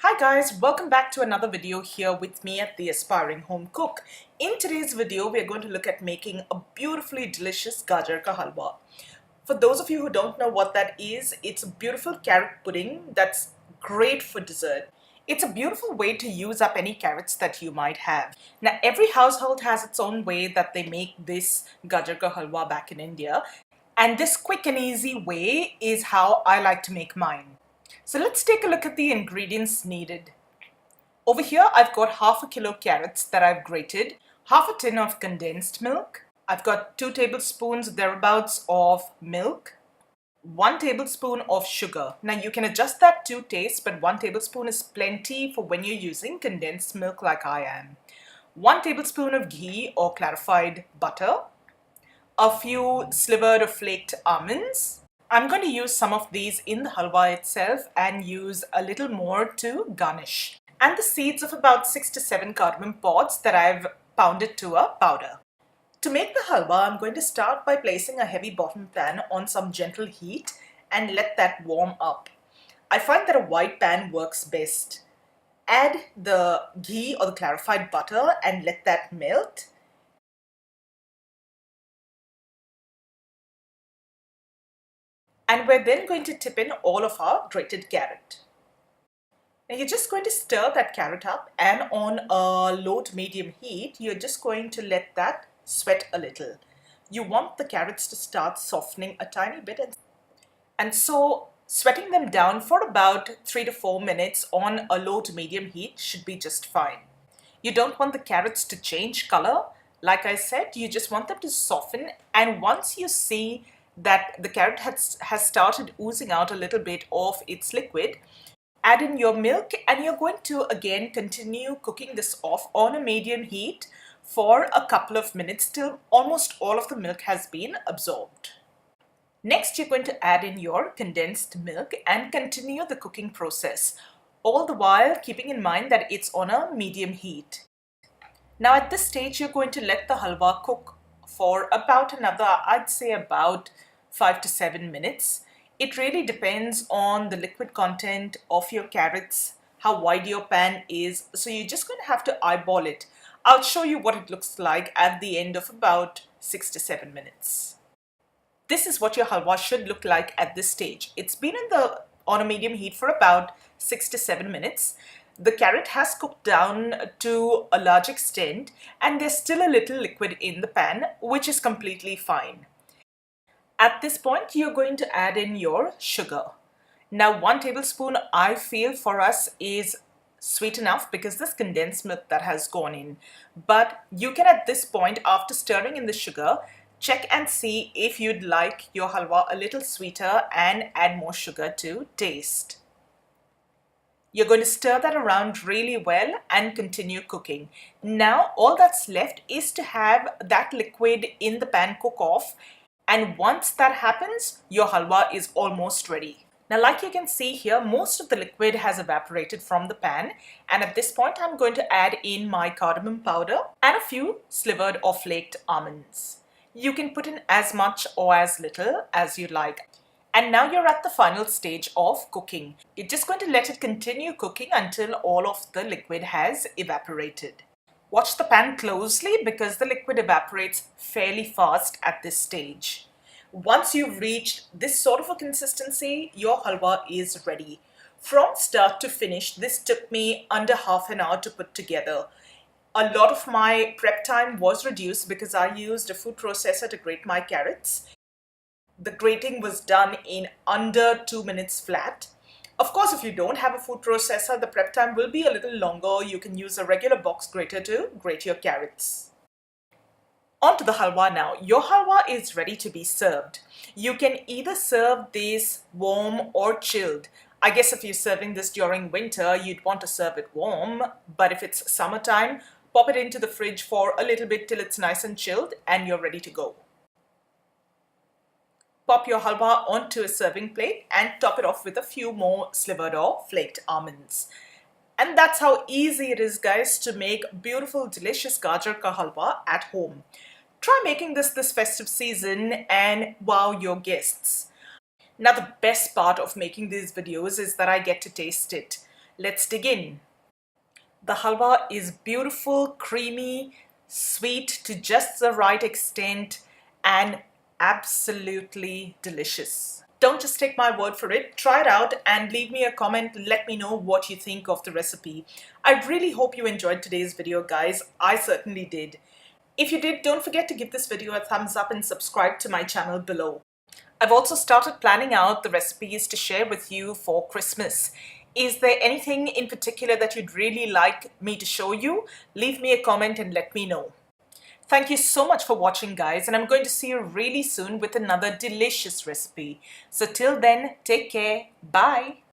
Hi guys, welcome back to another video here with me at the Aspiring Home Cook. In today's video, we are going to look at making a beautifully delicious Gaajar ka halwa. For those of you who don't know what that is, it's a beautiful carrot pudding that's great for dessert. It's a beautiful way to use up any carrots that you might have. Now, every household has its own way that they make this Gaajar ka halwa back in India. And this quick and easy way is how I like to make mine. So let's take a look at the ingredients needed. Over here, I've got half a kilo carrots that I've grated, half a tin of condensed milk. I've got 2 tablespoons thereabouts of milk, 1 tablespoon of sugar. Now you can adjust that to taste, but 1 tablespoon is plenty for when you're using condensed milk like I am. 1 tablespoon of ghee or clarified butter, a few slivered or flaked almonds. I'm going to use some of these in the halwa itself and use a little more to garnish. And the seeds of about 6 to 7 cardamom pods that I've pounded to a powder. To make the halwa, I'm going to start by placing a heavy bottom pan on some gentle heat and let that warm up. I find that a white pan works best. Add the ghee or the clarified butter and let that melt. And we're then going to tip in all of our grated carrot. Now you're just going to stir that carrot up, and on a low to medium heat, you're just going to let that sweat a little. You want the carrots to start softening a tiny bit, and so sweating them down for about 3 to 4 minutes on a low to medium heat should be just fine. You don't want the carrots to change color. Like I said, you just want them to soften, and once you see that the carrot has started oozing out a little bit of its liquid, add in your milk, and you're going to again continue cooking this off on a medium heat for a couple of minutes till almost all of the milk has been absorbed. Next, you're going to add in your condensed milk and continue the cooking process, all the while keeping in mind that it's on a medium heat. Now at this stage, you're going to let the halwa cook for about another, I'd say about 5 to 7 minutes. It really depends on the liquid content of your carrots, how wide your pan is, so you're just going to have to eyeball it. I'll show you what it looks like at the end of about 6 to 7 minutes. This is what your halwa should look like at this stage. It's been on a medium heat for about 6 to 7 minutes. The carrot has cooked down to a large extent, and there's still a little liquid in the pan, which is completely fine. At this point, you're going to add in your sugar. Now, 1 tablespoon, I feel for us is sweet enough because this condensed milk that has gone in. But you can at this point, after stirring in the sugar, check and see if you'd like your halwa a little sweeter and add more sugar to taste. You're going to stir that around really well and continue cooking. Now, all that's left is to have that liquid in the pan cook off. And once that happens, your halwa is almost ready. Now, like you can see here, most of the liquid has evaporated from the pan. And at this point, I'm going to add in my cardamom powder and a few slivered or flaked almonds. You can put in as much or as little as you like. And now you're at the final stage of cooking. You're just going to let it continue cooking until all of the liquid has evaporated. Watch the pan closely because the liquid evaporates fairly fast at this stage. Once you've reached this sort of a consistency, your halwa is ready. From start to finish, this took me under half an hour to put together. A lot of my prep time was reduced because I used a food processor to grate my carrots. The grating was done in under 2 minutes flat. Of course, if you don't have a food processor, the prep time will be a little longer. You can use a regular box grater to grate your carrots. On to the halwa now. Your halwa is ready to be served. You can either serve this warm or chilled. I guess if you're serving this during winter, you'd want to serve it warm. But if it's summertime, pop it into the fridge for a little bit till it's nice and chilled and you're ready to go. Pop your halwa onto a serving plate and top it off with a few more slivered or flaked almonds. And that's how easy it is, guys, to make beautiful, delicious Gaajar ka halwa at home. Try making this festive season and wow your guests. Now, the best part of making these videos is that I get to taste it. Let's dig in. The halwa is beautiful, creamy, sweet to just the right extent, and absolutely delicious. Don't just take my word for it. Try it out and leave me a comment. Let me know what you think of the recipe. I really hope you enjoyed today's video, guys. I certainly did. If you did, don't forget to give this video a thumbs up and subscribe to my channel below. I've also started planning out the recipes to share with you for Christmas. Is there anything in particular that you'd really like me to show you? Leave me a comment and let me know. Thank you so much for watching, guys, and I'm going to see you really soon with another delicious recipe. So till then, take care. Bye.